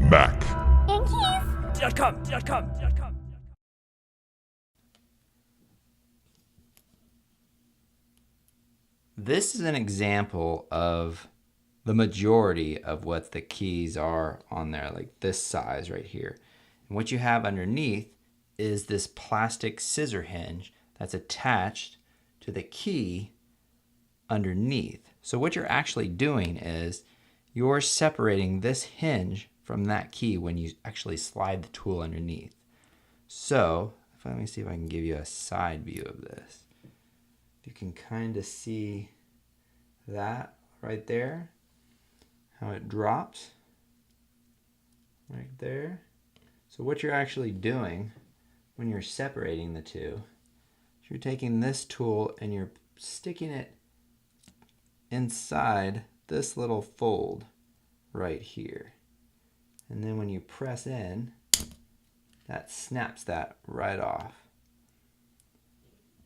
Mac. This is an example of the majority of what the keys are on there, like this size right here. And what you have underneath is this plastic scissor hinge that's attached to the key underneath. So what you're actually doing is you're separating this hinge from that key when you actually slide the tool underneath. So let me see if I can give you a side view of this. You can kind of see that right there, how it drops right there. So what you're actually doing when you're separating the two, you're taking this tool and you're sticking it inside this little fold right here. And then when you press in, that snaps that right off.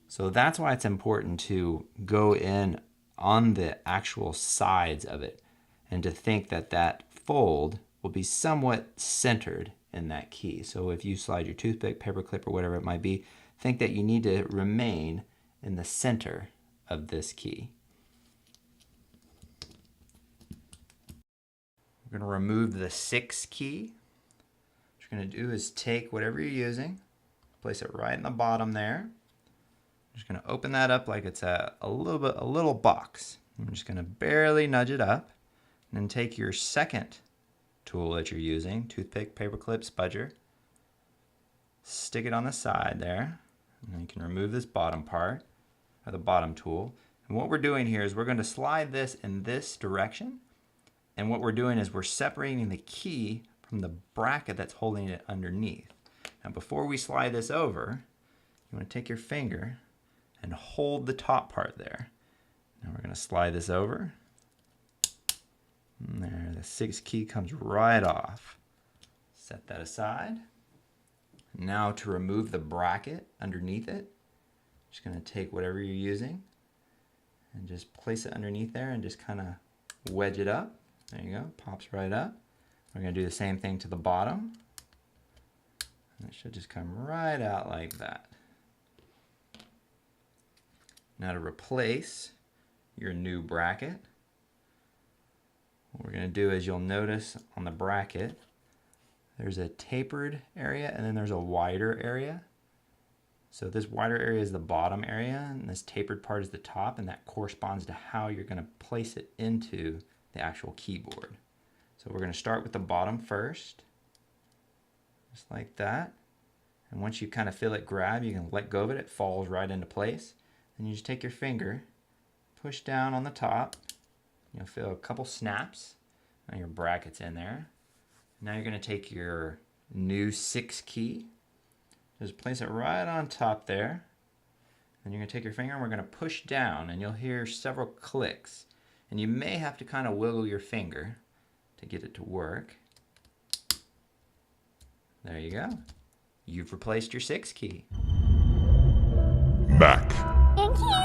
So that's why it's important to go in on the actual sides of it and to think that that fold will be somewhat centered in that key. So if you slide your toothpick, paper clip, or whatever it might be, think that you need to remain in the center of this key. We're going to remove the 6 key. What you're going to do is take whatever you're using, place it right in the bottom there. I'm just going to open that up like it's a little box. I'm just going to barely nudge it up, and then take your second tool that you're using, toothpick, paperclip, spudger, stick it on the side there, and then you can remove this bottom part, or the bottom tool. And what we're doing here is we're going to slide this in this direction, and what we're doing is we're separating the key from the bracket that's holding it underneath. Now before we slide this over, you want to take your finger and hold the top part there. Now we're going to slide this over. And there, the 6 key comes right off. Set that aside. Now to remove the bracket underneath it, just going to take whatever you're using and just place it underneath there and just kind of wedge it up. There you go, pops right up. We're going to do the same thing to the bottom. And it should just come right out like that. Now to replace your new bracket, what we're going to do is you'll notice on the bracket there's a tapered area and then there's a wider area. So this wider area is the bottom area and this tapered part is the top, and that corresponds to how you're going to place it into the actual keyboard. So we're going to start with the bottom first, just like that. And once you kind of feel it grab, you can let go of it, it falls right into place. And you just take your finger, push down on the top, you'll feel a couple snaps, and your bracket's in there. Now you're going to take your new 6 key, just place it right on top there, and you're going to take your finger and we're going to push down, and you'll hear several clicks. And you may have to kind of wiggle your finger to get it to work. There you go. You've replaced your 6 key. Mac. Thank you.